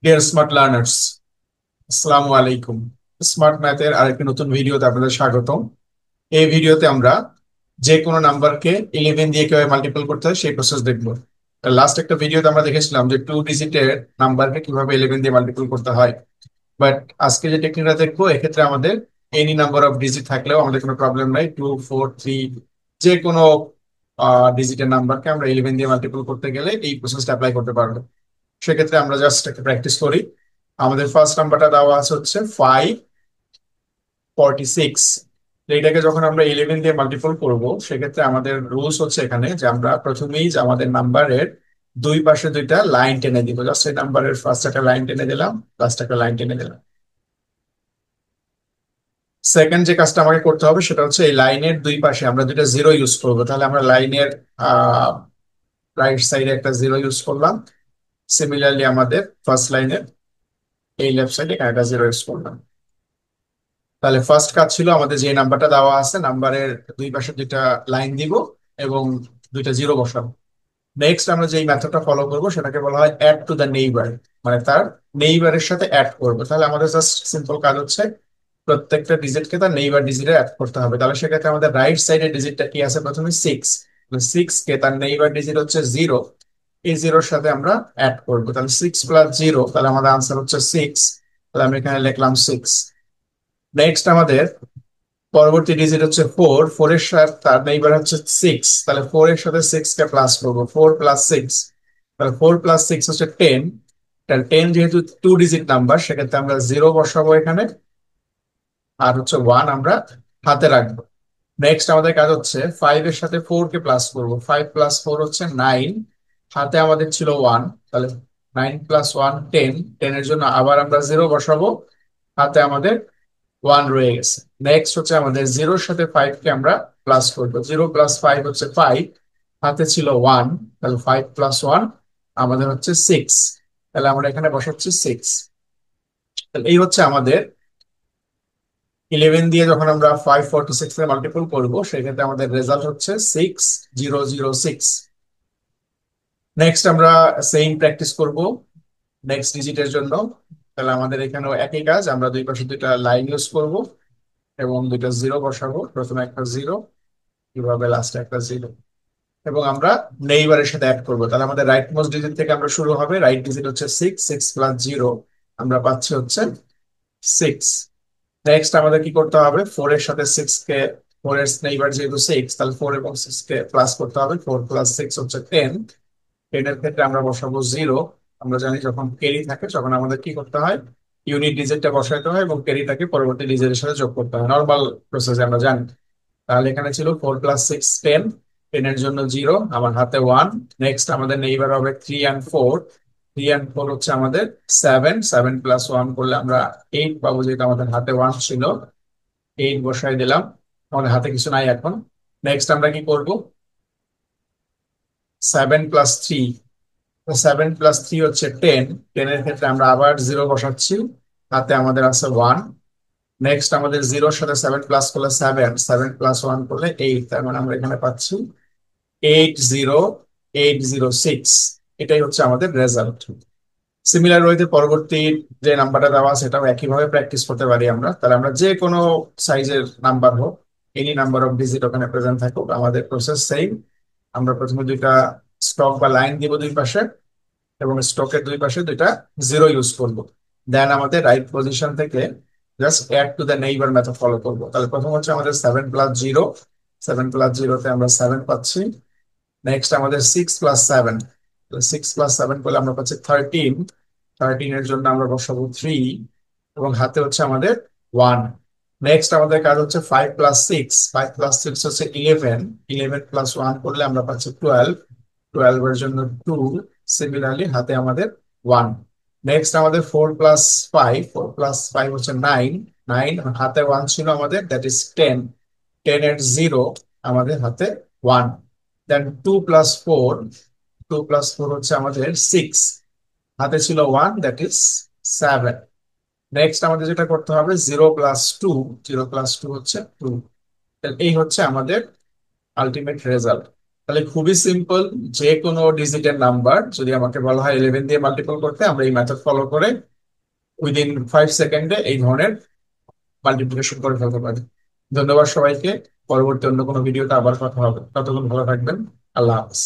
Deer smart learners, আসসালামু আলাইকুম। Smart ম্যাথের আরেকটি নতুন ভিডিওতে আপনাদের স্বাগতম। এই ভিডিওতে আমরা যে কোনো নাম্বারকে 11 দিয়ে কিভাবে মাল্টিপল করতে হয় সেই প্রসেস দেখব। লাস্ট একটা ভিডিওতে আমরা দেখেছিলাম যে 2 ডিজিটের নাম্বারকে কিভাবে 11 দিয়ে মাল্টিপল করতে হয়। বাট আজকে যে টেকনিকটা দেখবো, এক্ষেত্রে আমাদের এনি নাম্বার অফ ডিজিট থাকলেও আমাদের কোনো প্রবলেম নাই। 2, 4, 3 যে কোনো ডিজিটের নাম্বারকে আমরা 11 দিয়ে মাল্টিপল করতে গেলে এই প্রসেসটা অ্যাপ্লাই করতে পারবো। সেক্ষেত্রে আমরা জাস্ট একটা প্র্যাকটিস করি। আমাদের ফার্স্ট নাম্বারটা দেওয়া আছে হচ্ছে 546। এটাকে যখন আমরা 11 দিয়ে মাল্টিপল করব, সেক্ষেত্রে আমাদের রুলস হচ্ছে এখানে যে আমরা প্রথমেই যে আমাদের নাম্বারের দুই পাশে দুইটা লাইন টেনে দিব। জাস্ট এই নাম্বারের ফার্স্ট একটা লাইন টেনে দিলাম, লাস্ট একটা লাইন টেনে দিলাম। সেকেন্ড যে কাজটা আমাকে করতে হবে সেটা হচ্ছে এই লাইনের দুই পাশে আমরা দুইটা জিরো ইউজ করবো। তাহলে আমরা লাইনের রাইট সাইডে একটা জিরো ইউজ করলাম। সিমিলারলি আমাদের ফার্স্ট লাইনের এই লেফট সাইডে একটা জিরো ইউজ করলাম। তাহলে ফার্স্ট কাজ ছিল আমাদের যে নাম্বারটা দেওয়া আছে, নাম্বারের দুই পাশে দুইটা লাইন দিব এবং দুইটা জিরো বসাবো। নেক্সট আমরা যে মেথডটা ফলো করব সেটাকে বলা হয় অ্যাড টু দ্য নেইবার, মানে তার নেইবারের সাথে অ্যাড করবো। তাহলে আমাদের জাস্ট সিম্পল কাজ হচ্ছে প্রত্যেকটা ডিজিটকে তার নেইবার ডিজিটে অ্যাড করতে হবে। তাহলে সেক্ষেত্রে আমাদের রাইট সাইডের ডিজিটটা কি আছে, প্রথমে 6। 6 কে তার নেইবার ডিজিট হচ্ছে 0, এই জিরোর সাথে আমরা অ্যাড করবো। তাহলে 6 + 0, তাহলে আমাদের আনসার হচ্ছে 6। তাহলে আমি এখানে লিখলাম 6। নেক্সট আমাদের পরবর্তী ডিজিট হচ্ছে 4। 4 এর সাথে তার নেইবার হচ্ছে 6, তাহলে 4 এর সাথে 6 কে প্লাস করবো। 4 + 6, তাহলে 4 + 6 হচ্ছে 10। তাহলে 10 যেহেতু 2 ডিজিট নাম্বার, সেক্ষেত্রে আমরা জিরো বসাবো এখানে, আর হচ্ছে 1 আমরা হাতে রাখবো। নেক্সট আমাদের কাজ হচ্ছে 5 এর সাথে 4 কে প্লাস করবো। 5 + 4 হচ্ছে 9, হাতে আমাদের ছিল 1। তাহলে 9 + 1 10, 10 এর জন্য আবার আমরা জিরো বসাবো, হাতে আমাদের 1 রয়ে গেছে। নেক্সট হচ্ছে আমাদের জিরোর সাথে 5 কে আমরা প্লাস করবো। 0 + 5 হচ্ছে 5, হাতে ছিল 1। তাহলে 5 + 1 আমাদের হচ্ছে 6। তাহলে আমরা এখানে বসাচ্ছি 6। তাহলে এই হচ্ছে আমাদের 11 দিয়ে যখন আমরা 546 এর মাল্টিপল করবো, সেক্ষেত্রে আমাদের রেজাল্ট হচ্ছে 6006। নেক্সট আমরা সেম প্র্যাকটিস করব নেক্সট ডিজিটের জন্য। তাহলে আমাদের এখানেও একই কাজ, আমরা দুই পাশে দুইটা লাইন ইউজ করব এবং দুইটা জিরো বসাবো। প্রথমে একটা জিরো, কিভাবে লাস্টে একটা জিরো, এবং আমরা নেইবারের সাথে অ্যাড করবো। তাহলে আমাদের রাইট মোস্ট ডিজিট থেকে আমরা শুরু হবে। রাইট ডিজিট হচ্ছে 6, 6 + 0 আমরা পাচ্ছি হচ্ছে 6। নেক্সট আমাদের কি করতে হবে, 4 এর সাথে 6 কে, 4 এর নেইবার যেহেতু 6, তাহলে 4 এবং 6 কে প্লাস করতে হবে। 4 + 6 হচ্ছে 10। 10 এর ক্ষেত্রে আমরা বসাবো জিরো। আমরা জানি যখন ক্যারি থাকে তখন আমাদের কি করতে হয়, ইউনিট ডিজিটটা বসাইতে হয় এবং ক্যারিটাকে পরবর্তী ডিজিটের সাথে যোগ করতে হয়, নর্মাল প্রসেসে আমরা জানি। তাহলে এখানে ছিল 4 + 6 10, 10 এর জন্য জিরো, আমার হাতে 1। নেক্সট আমাদের নেইবার হবে 3 and 4। 3 and 4 হচ্ছে আমাদের 7। 7 + 1 করলে আমরা 8 পাবো, যেহেতু আমাদের হাতে 1 ছিল। 8 বসাই দিলাম, আমাদের হাতে কিছু নাই এখন। নেক্সট আমরা কি করব, 7 + 3। 7 + 3 হচ্ছে 10। 10 এর ক্ষেত্রে আমরা আবার জিরো বসাচ্ছি, হাতে আমাদের আছে 1। নেক্সট আমাদের জিরোর সাথে 7 প্লাস করলে 7, 7 + 1 করলে 8, তার মানে আমরা এখানে পাচ্ছি 80806। এটাই হচ্ছে আমাদের রেজাল্ট। সিমিলার ওয়েতে পরবর্তী যে নাম্বারটা দেওয়া সেটাও একইভাবে প্র্যাকটিস করতে পারি আমরা। তাহলে আমরা যে কোনো সাইজের নাম্বার হোক, এনি নাম্বার অফ ডিজিট ওখানে প্রেজেন্ট থাকুক, আমাদের প্রসেস সেম। আমরা প্রথমে দুইটা স্টক বা লাইন দিব দুই পাশে, এবং স্টকের দুই পাশে দুইটা জিরো ইউজ করব। দেন আমাদের রাইট পজিশন থেকে just add to the neighbour method follow করব। তাহলে প্রথম হচ্ছে আমাদের 7 + 0। 7 + 0-তে আমরা 7 পাচ্ছি। নেক্সট আমাদের 6 + 7। 6 + 7 করলে আমরা পাচ্ছি 13। 13 এর জন্য আমরা বসাবো 3 এবং হাতে হচ্ছে আমাদের 1। নেক্সট আমাদের কাজ হচ্ছে 5 + 6। 5 + 6 হচ্ছে 11। 11 + 1 করলে আমরা পাচ্ছি 12। 12 এর জন্য 2। সিমিলারলি হাতে আমাদের 1। নেক্সট আমাদের 4 + 5। 4 + 5 হচ্ছে 9। 9 হাতে 1 ছিল আমাদের, দ্যাট ইজ 10। 10 এর জিরো, আমাদের হাতে 1। দেন 2 + 4। 2 + 4 হচ্ছে আমাদের 6, হাতে ছিল 1, দ্যাট ইজ 7। নেক্সট আমাদের যেটা করতে হবে 0 + 2। 0 + 2 হচ্ছে 2। এই হচ্ছে আমাদের আলটিমেট রেজাল্ট। তাহলে খুবই সিম্পল। যে কোনো ডিজিটের নাম্বার যদি আমাকে বলা হয় 11 দিয়ে মাল্টিপল করতে, আমরা এই মেথড ফলো করে উইদিন 5 সেকেন্ডে এই ধরনের মাল্টিপ্লিকেশন করে ফেলতে পারি। ধন্যবাদ সবাইকে। পরবর্তী অন্য কোনো ভিডিওতে আবার কথা হবে, ততক্ষণ ভালো থাকবেন। আল্লাহ হাফেজ।